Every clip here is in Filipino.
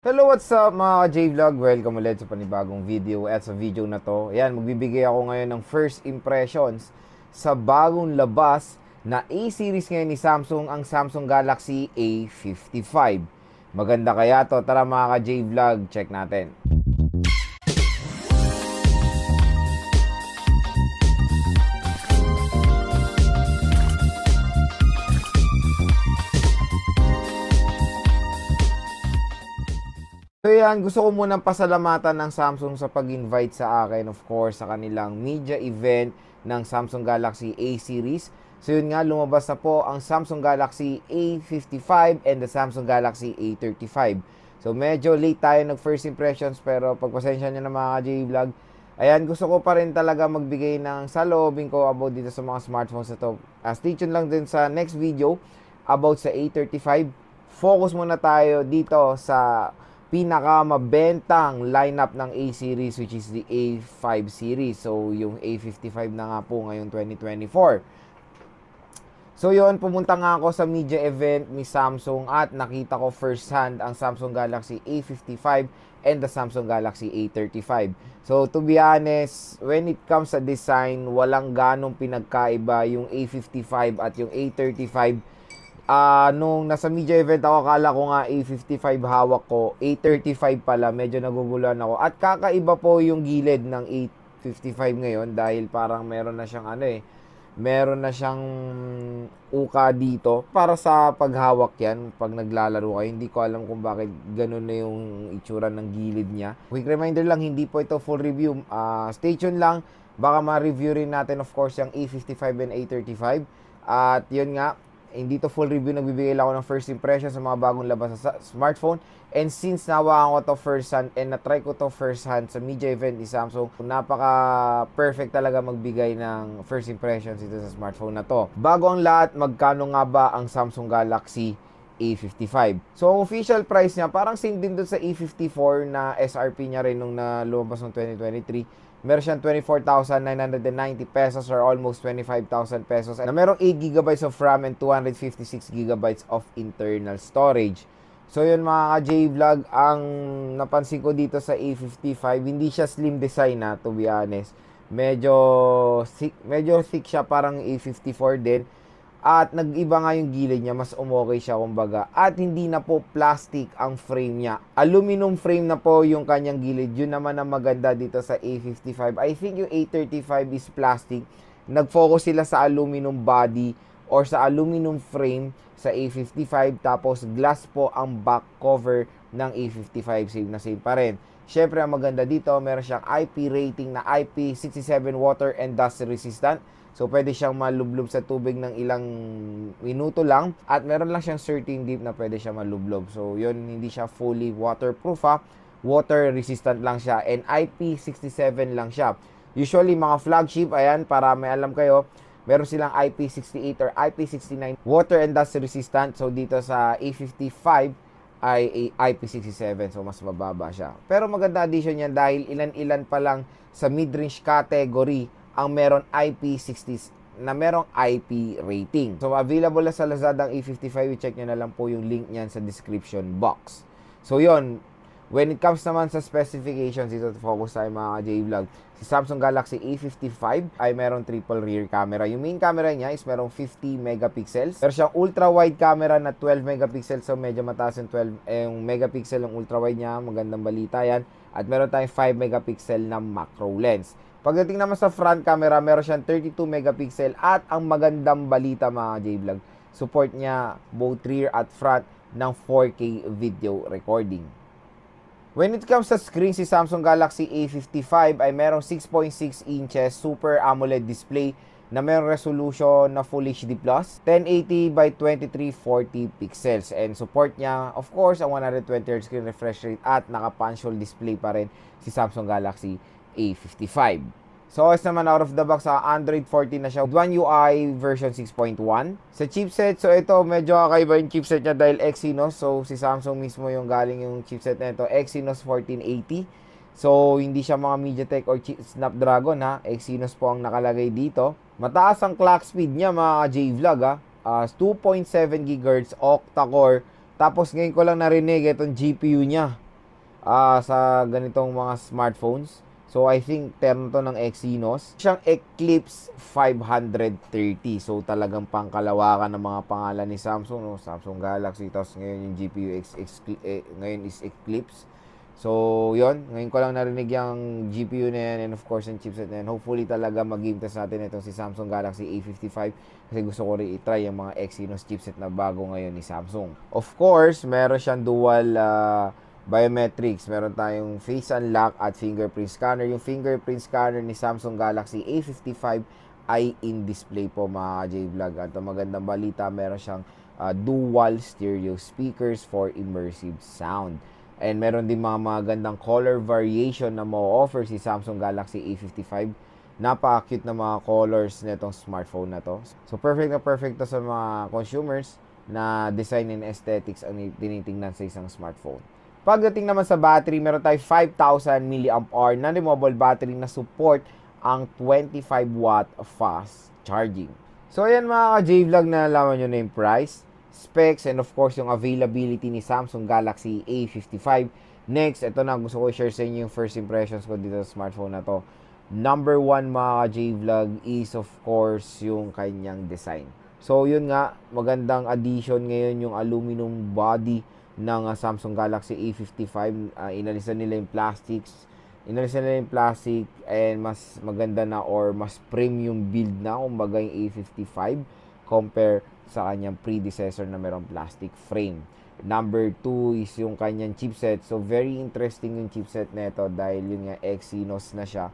Hello, what's up mga J-Vlog? Welcome ulit sa panibagong video. At sa video na to, ayan, magbibigay ako ngayon ng first impressions sa bagong labas na A-series ngayon ni Samsung, ang Samsung Galaxy A55. Maganda kaya to? Tara mga J-Vlog, check natin. So yan, gusto ko munang pasalamatan ng Samsung sa pag-invite sa akin, of course, sa kanilang media event ng Samsung Galaxy A-series. So yun nga, lumabas na po ang Samsung Galaxy A55 and the Samsung Galaxy A35. So medyo late tayo nag-first impressions, pero pagpasensya nyo na mga J-Vlog. Ayan, gusto ko pa rin talaga magbigay ng saloobin ko about dito sa mga smartphones na to. Stay tuned lang din sa next video about sa A35. Focus muna tayo dito sa pinakamabentang lineup ng A-series, which is the A5 series. So, yung A55 na nga po ngayong 2024. So, yun, pumunta nga ako sa media event ni Samsung at nakita ko first hand ang Samsung Galaxy A55 and the Samsung Galaxy A35. So, to be honest, when it comes sa design, walang ganong pinagkaiba yung A55 at yung A35. Nung nasa media event ako, akala ko nga A55 hawak ko, A35 pala, medyo naguguluhan ako. At kakaiba po yung gilid ng A55 ngayon dahil parang meron na siyang meron na siyang uka dito para sa paghawak yan pag naglalaro kayo. Hindi ko alam kung bakit ganun na yung itsura ng gilid niya. Quick reminder lang, hindi po ito full review. Stay tuned lang, baka ma-review rin natin of course yung A55 and A35. At yun nga, hindi to full review, nagbibigay lang ako ng first impression sa mga bagong labas sa smartphone. And since nawakan ko to first hand and na-try ko to first hand sa media event ni Samsung, napaka-perfect talaga magbigay ng first impressions dito sa smartphone na to. Bago ang lahat, magkano nga ba ang Samsung Galaxy A55? So, ang official price niya, parang same din doon sa A54 na SRP niya rin nung lumabas ng 2023. Meron siyang 24,990 pesos or almost 25,000 pesos. Na merong 8GB of RAM and 256GB of internal storage. So yun mga J-Vlog, ang napansin ko dito sa A55, hindi siya slim design to be honest. Medyo thick siya, parang A54 din. At nag-iba nga yung gilid niya, mas umokay siya kumbaga. At hindi na po plastic ang frame niya. Aluminum frame na po yung kanyang gilid. Yun naman ang maganda dito sa A55. I think yung A35 is plastic. Nag-focus sila sa aluminum body or sa aluminum frame sa A55. Tapos glass po ang back cover ng A55. Same na same pa rin. Syempre ang maganda dito, meron siyang IP rating na IP67 water and dust resistant. So, pwede siyang malublob sa tubig ng ilang minuto lang. At meron lang siyang certain deep na pwede siyang malublob. So, yun, hindi siya fully waterproof Water resistant lang siya. And IP67 lang siya. Usually, mga flagship, ayan, para may alam kayo, meron silang IP68 or IP69 water and dust resistant. So, dito sa A55 ay IP67. So, mas mababa siya. Pero maganda addition yan dahil ilan-ilan pa lang sa mid-range category ang meron IP60 na merong IP rating. So, available na sa Lazada ang A55. I-check nyo na lang po yung link niyan sa description box. So, yon. When it comes naman sa specifications, dito focus tayo mga J-Vlog. Si Samsung Galaxy A55 ay merong triple rear camera. Yung main camera niya is merong 50 megapixels. Pero siyang ultra-wide camera na 12 megapixels. So, medyo mataas yung 12 yung megapixel ng ultra-wide niya. Magandang balita yan. At meron tayong 5 megapixel na macro lens. Pagdating naman sa front camera, meron siyang 32 megapixel at ang magandang balita mga J-Vlog, support niya both rear at front ng 4K video recording. When it comes sa screen, si Samsung Galaxy A55 ay merong 6.6 inches Super AMOLED display na merong resolution na Full HD+, 1080 by 2340 pixels. And support niya, of course, ang 120Hz screen refresh rate at naka-punch hole display pa rin si Samsung Galaxy A55. So, OS naman out of the box sa Android 14 na siya. One UI version 6.1. Sa chipset, so ito medyo kakaiba yung chipset niya dahil Exynos. So, si Samsung mismo yung galing yung chipset na ito. Exynos 1480. So, hindi siya mga MediaTek or Snapdragon Exynos po ang nakalagay dito. Mataas ang clock speed niya mga J-Vlog 2.7 GHz octa-core. Tapos ngayon ko lang narinig itong GPU niya. sa ganitong mga smartphones. So, I think terno to ng Exynos. Siyang Eclipse 530. So, talagang pangkalawakan ng mga pangalan ni Samsung. No? Samsung Galaxy. Tapos ngayon yung GPU ngayon is Eclipse. So, yon. Ngayon ko lang narinig yung GPU na yan and of course yung chipset na yan. Hopefully talaga mag-game test natin itong si Samsung Galaxy A55 kasi gusto ko rin i-try yung mga Exynos chipset na bago ngayon ni Samsung. Of course, meron siyang dual biometrics. Meron tayong face unlock at fingerprint scanner. Yung fingerprint scanner ni Samsung Galaxy A55 ay in-display po mga J-Vlog. At ang magandang balita, meron siyang dual stereo speakers for immersive sound. And meron din mga magandang color variation na ma-offer si Samsung Galaxy A55. Napaka-cute na mga colors nitong smartphone na to. So perfect na perfect to sa mga consumers na design and aesthetics ang tinitingnan sa isang smartphone. Pagdating naman sa battery, meron tayo 5,000 mAh na removable battery na support ang 25 watt fast charging. So ayan mga J-Vlog, na nalaman nyo na yung price, specs, and of course yung availability ni Samsung Galaxy A55. Next, ito na, gusto ko i-share sa inyo yung first impressions ko dito sa smartphone na to. Number 1 mga J-Vlog is of course yung kanyang design. So yun nga, magandang addition ngayon yung aluminum body ng Samsung Galaxy A55. Inalisan nila yung plastics. Inalisan nila yung plastic and mas maganda na or mas premium build na kumbaga yung A55 compare sa kanyang predecessor na merong plastic frame. Number 2 is yung kanyang chipset. So very interesting yung chipset nito dahil yun nga Exynos na siya.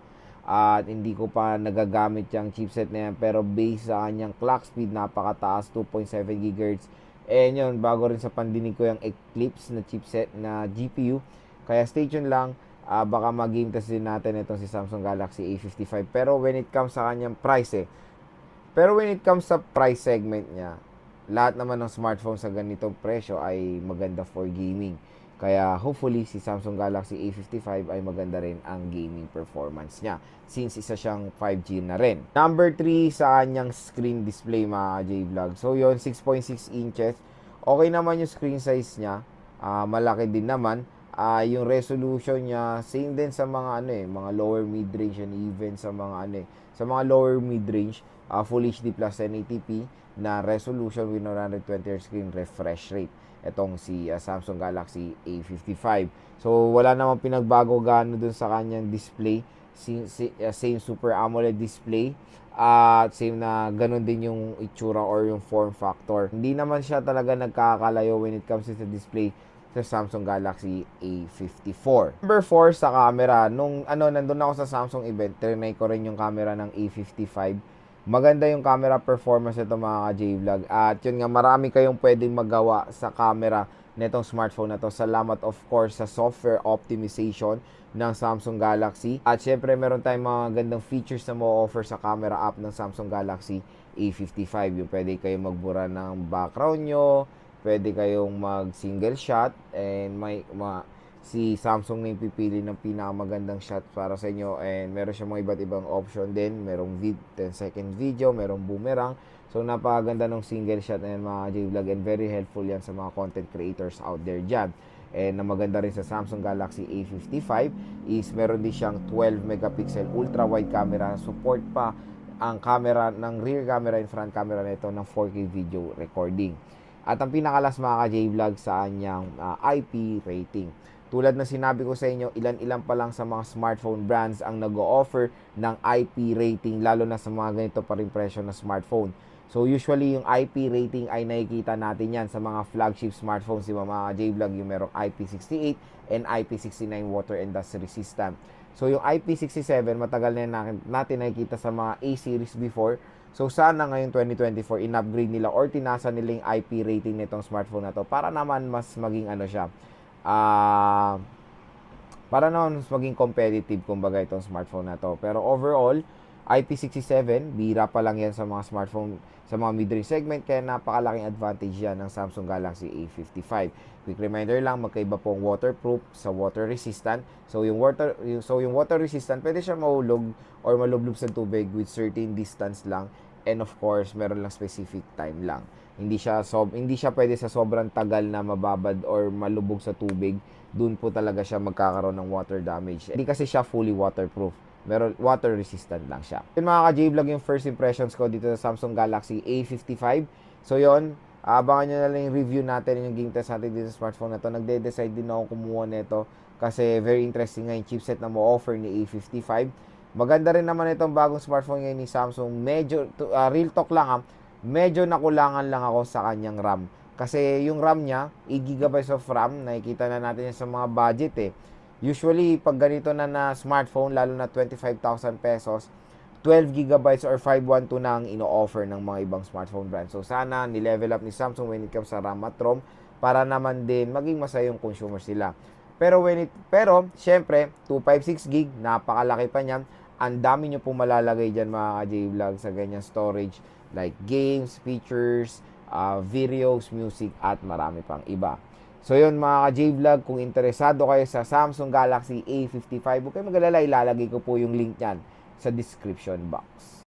At hindi ko pa nagagamit yung chipset na yan, pero based sa kanyang clock speed, napakataas, 2.7 GHz. And yun, bago rin sa pandinig ko yung Eclipse na chipset na GPU. Kaya stay tuned lang, baka mag-game test din natin itong si Samsung Galaxy A55. Pero when it comes sa kanyang price sa price segment niya, lahat naman ng smartphone sa ganitong presyo ay maganda for gaming. Kaya hopefully si Samsung Galaxy A55 ay maganda rin ang gaming performance niya since isa siyang 5G na rin. Number 3 sa kanyang screen display mga J-Vlog. So yon, 6.6 inches. Okay naman yung screen size niya. Malaki din naman. Yung resolution niya same din sa mga mga lower mid-range and even sa mga sa mga lower mid-range, Full HD plus 1080p na resolution with 120Hz screen refresh rate. Itong si Samsung Galaxy A55. So wala namang pinagbago gaano dun sa kanyang display. Same Super AMOLED display. At same na ganun din yung itsura or yung form factor. Hindi naman siya talaga nagkakalayo when it comes to the display sa Samsung Galaxy A54. Number 4 sa camera. Nung nandun ako sa Samsung event, trinay ko rin yung camera ng A55. Maganda yung camera performance nito mga J-Vlog. At yun nga, marami kayong pwedeng magawa sa camera nitong smartphone na to. Salamat of course sa software optimization ng Samsung Galaxy. At syempre meron tayong mga gandang features na ma-offer sa camera app ng Samsung Galaxy A55. Yung pwede kayong magbura ng background nyo, pwede kayong mag single shot, and si Samsung na yung pipili ng pinakamagandang shot para sa inyo. And meron siya mga iba't ibang option din. Merong 10-second video, merong boomerang. So napakaganda ng single shot na yan mga J-Vlog, and very helpful yan sa mga content creators out there dyan. And na maganda rin sa Samsung Galaxy A55 is meron din siyang 12 megapixel ultra wide camera. Support pa ang camera ng rear camera and front camera nito ng 4K video recording. At ang pinakalas mga J-Vlog sa kanyang IP rating. Tulad na sinabi ko sa inyo, ilan-ilan pa lang sa mga smartphone brands ang nag-o-offer ng IP rating, lalo na sa mga ganito pa rin presyo na smartphone. So usually yung IP rating ay nakikita natin yan sa mga flagship smartphones, di ba mga J-Vlog, yung merong IP68 and IP69 water and dust resistant. So yung IP67 matagal na natin nakikita sa mga A series before. So sana ngayong 2024 in-upgrade nila or tinasa nila yung IP rating nitong smartphone na to para naman mas maging siya, para naman mas maging competitive kumbaga itong smartphone na to. Pero overall, IP67, bira pa lang yan sa mga smartphone, sa mga mid-range segment, kaya napakalaking advantage yan ng Samsung Galaxy A55. Quick reminder lang, magkaiba pong waterproof sa water resistant. So yung water resistant, pwede siya mahulog or malublob sa tubig with certain distance lang, and of course, meron lang specific time lang. Hindi siya pwede sa sobrang tagal na mababad or malubog sa tubig. Doon po talaga siya magkakaroon ng water damage. Hindi kasi siya fully waterproof. Water resistant lang siya. Yun mga ka-J-Vlog, yung first impressions ko dito sa Samsung Galaxy A55. So yun, abangan nyo na lang yung review natin, yung game test natin dito sa smartphone na to. Nagde-decide din ako kumuha nito kasi very interesting nga yung chipset na mo-offer ni A55. Maganda rin naman itong bagong smartphone ngayon ni Samsung. Medyo, real talk lang medyo nakulangan lang ako sa kanyang RAM. Kasi yung RAM niya, 8GB of RAM, nakikita na natin yan sa mga budget Usually, pag ganito na smartphone, lalo na 25,000 pesos, 12GB or 512 na ang ino-offer ng mga ibang smartphone brands. So, sana ni-level up ni Samsung when it comes sa RAM at ROM para naman din maging masaya yung consumer sila. Pero, syempre, 256GB, napakalaki pa niyan. Ang dami nyo pong malalagay dyan mga ka-J-Vlog sa ganyan storage like games, features, videos, music, at marami pang iba. So yun mga ka-J-Vlog, kung interesado kayo sa Samsung Galaxy A55, huwag kayo mag-alala, ilalagay ko po yung link niyan sa description box.